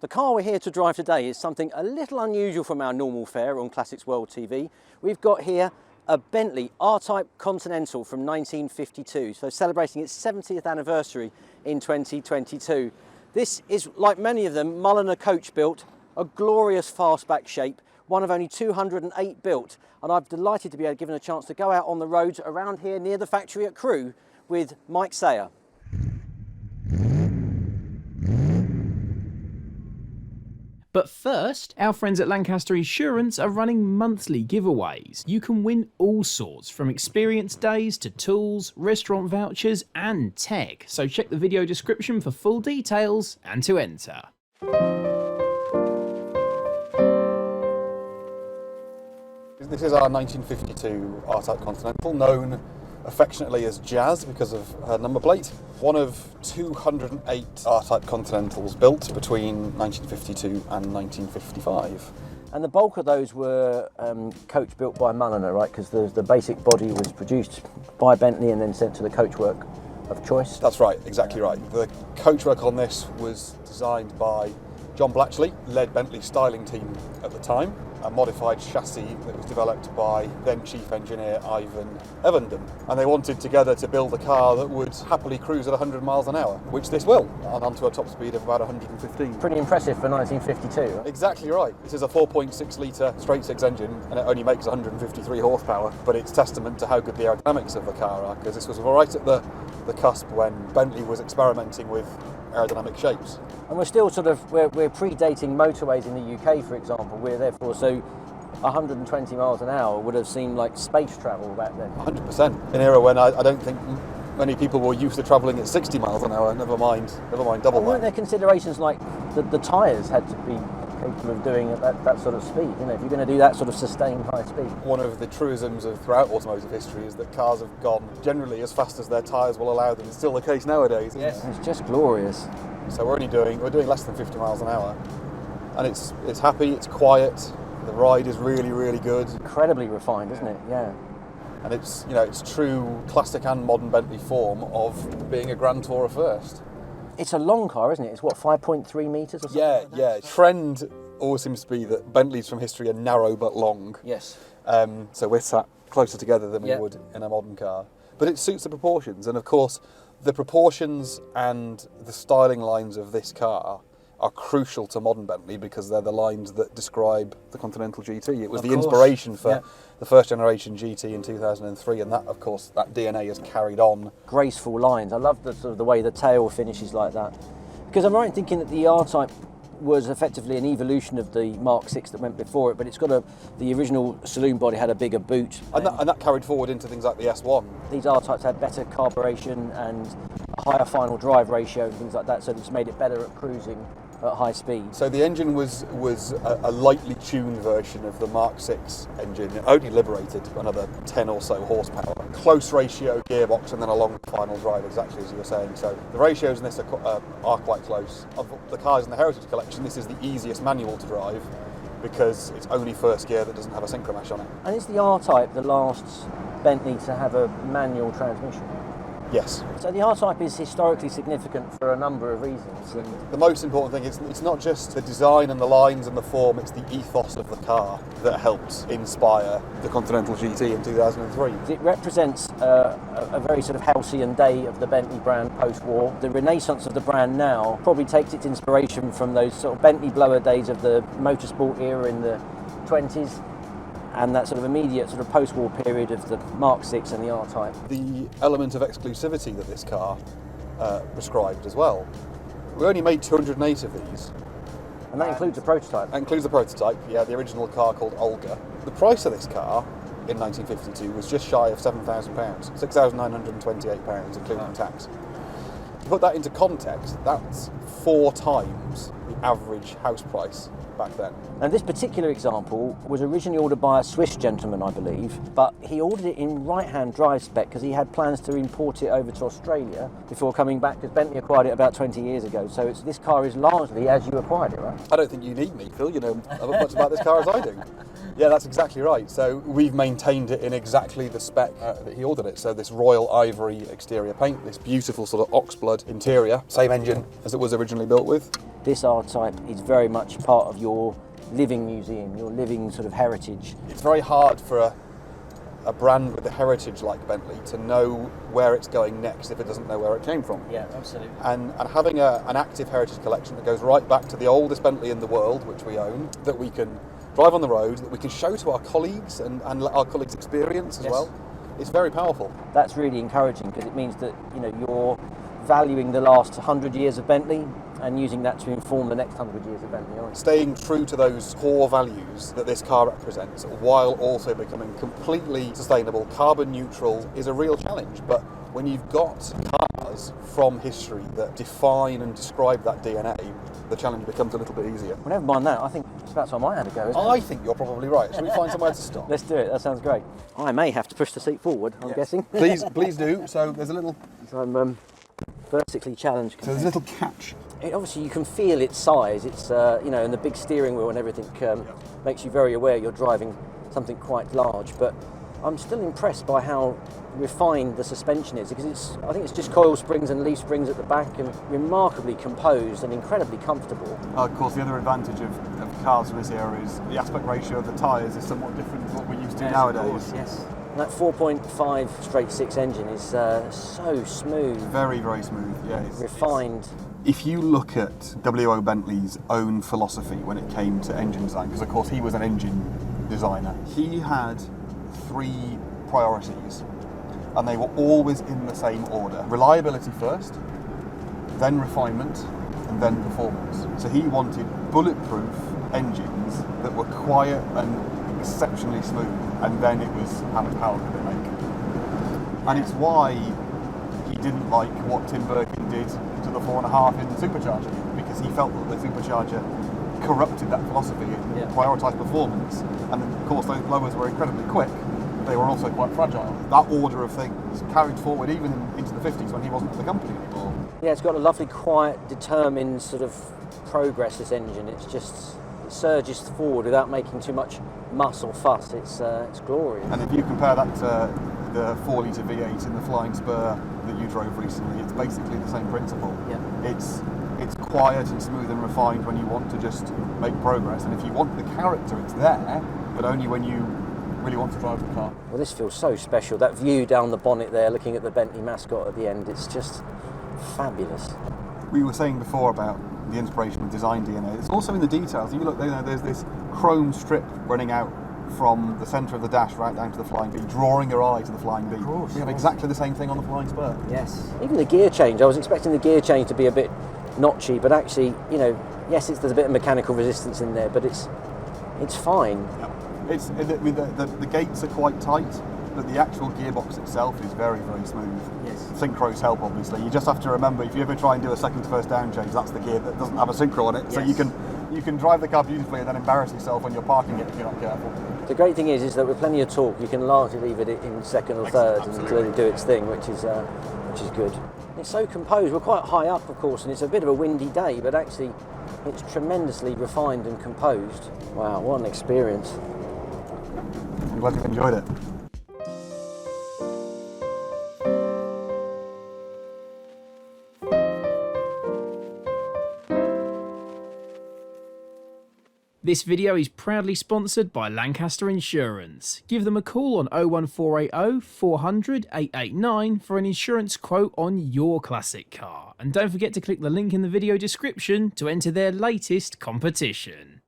The car we're here to drive today is something a little unusual from our normal fare on Classics World TV. We've got here a Bentley R-Type Continental from 1952, so celebrating its 70th anniversary in 2022. This is, like many of them, Mulliner coach built, a glorious fastback shape, one of only 208 built, and I'm delighted to be given a chance to go out on the roads around here near the factory at Crewe with Mike Sayer. But first, our friends at Lancaster Insurance are running monthly giveaways. You can win all sorts, from experience days to tools, restaurant vouchers and tech. So check the video description for full details and to enter. This is our 1952 R-Type Continental, known affectionately as Jazz because of her number plate. One of 208 R-Type Continentals built between 1952 and 1955. And the bulk of those were coach built by Mulliner, right? Because the basic body was produced by Bentley and then sent to the coachwork of choice. That's right, exactly right. The coachwork on this was designed by John Blatchley, led Bentley's styling team at the time. A modified chassis that was developed by then Chief Engineer Ivan Evenden. And they wanted together to build a car that would happily cruise at 100 miles an hour, which this will, and onto a top speed of about 115. Pretty impressive for 1952. Right? Exactly right. This is a 4.6 litre straight-six engine, and it only makes 153 horsepower, but it's testament to how good the aerodynamics of the car are, because this was right at the cusp when Bentley was experimenting with aerodynamic shapes. And we're still we're predating motorways in the UK, for example. We're therefore, so 120 miles an hour would have seemed like space travel back then. 100%. An era when I don't think many people were used to travelling at 60 miles an hour, never mind double Weren't that. there considerations like the tyres had to be capable of doing at that sort of speed? You know, if you're going to do that sort of sustained high speed. One of the truisms of throughout automotive history is that cars have gone generally as fast as their tyres will allow them. It's still the case nowadays. Yes, it's just glorious. So we're doing less than 50 miles an hour, and it's happy, it's quiet. The ride is really, really good. Incredibly refined, isn't it? Yeah. And it's true classic and modern Bentley form of being a Grand Tourer first. It's a long car, isn't it? It's what, 5.3 metres or something? Yeah, yeah. Trend always seems to be that Bentleys from history are narrow but long. Yes. So we're sat closer together than we would in a modern car. But it suits the proportions, and of course, the proportions and the styling lines of this car are crucial to modern Bentley because they're the lines that describe the Continental GT. It was the inspiration for the first generation GT in 2003, and that, of course, that DNA has carried on. Graceful lines. I love the way the tail finishes like that. Because I'm right in thinking that the R-Type was effectively an evolution of the Mark VI that went before it, but it's got the original saloon body had a bigger boot. And that carried forward into things like the S1. These R-Types had better carburation and a higher final drive ratio and things like that, so it's made it better at cruising at high speed. So the engine was a lightly tuned version of the Mark VI engine. It only liberated another 10 or so horsepower. Close ratio gearbox and then a long final drive, exactly as you were saying. So the ratios in this are quite close. Of the cars in the Heritage Collection, this is the easiest manual to drive because it's only first gear that doesn't have a synchromesh on it. And is the R-Type the last Bentley to have a manual transmission? Yes. So the R-Type is historically significant for a number of reasons. The most important thing is it's not just the design and the lines and the form, it's the ethos of the car that helped inspire the Continental GT in 2003. It represents a very sort of halcyon day of the Bentley brand post-war. The renaissance of the brand now probably takes its inspiration from those sort of Bentley blower days of the motorsport era in the 20s. And that sort of immediate sort of post-war period of the Mark VI and the R-Type. The element of exclusivity that this car prescribed as well. We only made 208 of these. And that includes a prototype? That includes the prototype, yeah, the original car called Olga. The price of this car in 1952 was just shy of £7,000, £6,928 including tax. To put that into context, that's 4 times the average house price back then. And this particular example was originally ordered by a Swiss gentleman, I believe, but he ordered it in right-hand drive spec because he had plans to import it over to Australia before coming back, because Bentley acquired it about 20 years ago. So this car is largely as you acquired it, right? I don't think you need me, Phil. You know as much about this car as I do. Yeah, that's exactly right. So we've maintained it in exactly the spec that he ordered it. So this royal ivory exterior paint, this beautiful sort of oxblood interior, same engine as it was originally built with. This R-Type is very much part of your living museum, your living sort of heritage. It's very hard for a brand with a heritage like Bentley to know where it's going next if it doesn't know where it came from. Yeah, absolutely. And having an active heritage collection that goes right back to the oldest Bentley in the world, which we own, that we can drive on the road, that we can show to our colleagues and let our colleagues experience as well, it's very powerful. That's really encouraging because it means that you're valuing the last 100 years of Bentley and using that to inform the next 100 years of Bentley, aren't you? Staying true to those core values that this car represents while also becoming completely sustainable, carbon neutral is a real challenge. But when you've got cars from history that define and describe that DNA, the challenge becomes a little bit easier. Well, never mind that. I think it's about time I had a go, isn't it? I think you're probably right. Should we find somewhere to stop? Let's do it. That sounds great. I may have to push the seat forward, I'm guessing. Please do. So there's a little... So I'm vertically challenged. So there's a little catch. Obviously, you can feel its size. It's and the big steering wheel and everything makes you very aware you're driving something quite large. But I'm still impressed by how refined the suspension is, because I think it's just coil springs and leaf springs at the back, and remarkably composed and incredibly comfortable. Of course, the other advantage of cars from this era is the aspect ratio of the tyres is somewhat different to what we're used to nowadays. Of course, yes. And that 4.5 straight 6 engine is so smooth. Very, very smooth, yeah. Refined. If you look at W.O. Bentley's own philosophy when it came to engine design, because of course he was an engine designer, he had 3 priorities, and they were always in the same order. Reliability first, then refinement, and then performance. So he wanted bulletproof engines that were quiet and exceptionally smooth, and then it was how much power could it make. And it's why he didn't like what Tim Birkin did to the 4.5 in the supercharger, because he felt that the supercharger corrupted that philosophy. It prioritised performance, and of course those blowers were incredibly quick. They were also quite fragile. That order of things carried forward even into the 50s when he wasn't at the company anymore. Yeah, it's got a lovely, quiet, determined sort of progress, this engine. It surges forward without making too much muss or fuss. It's glorious. And if you compare that to the 4-litre V8 in the Flying Spur that you drove recently, it's basically the same principle. Yeah. It's quiet and smooth and refined when you want to just make progress, and if you want the character, it's there, but only when you really want to drive the car. Well, this feels so special. That view down the bonnet there, looking at the Bentley mascot at the end, it's just fabulous. We were saying before about the inspiration of design DNA. It's also in the details. You look, there's this chrome strip running out from the centre of the dash right down to the Flying B, drawing your eye to the Flying B. Of course. We have exactly the same thing on the Flying Spur. Yes. Even the gear change. I was expecting the gear change to be a bit notchy, but actually, yes, there's a bit of mechanical resistance in there, but it's fine. Yeah. The gates are quite tight, but the actual gearbox itself is very, very smooth. Yes. Synchros help, obviously. You just have to remember, if you ever try and do a second to first down change, that's the gear that doesn't have a synchro on it. Yes. So you can drive the car beautifully and then embarrass yourself when you're parking it if you're not careful. The great thing is that with plenty of torque, you can largely leave it in second or third and let it do its thing, which is good. It's so composed. We're quite high up, of course, and it's a bit of a windy day, but actually it's tremendously refined and composed. Wow, what an experience. I'm glad you enjoyed it. This video is proudly sponsored by Lancaster Insurance. Give them a call on 01480 400 889 for an insurance quote on your classic car. And don't forget to click the link in the video description to enter their latest competition.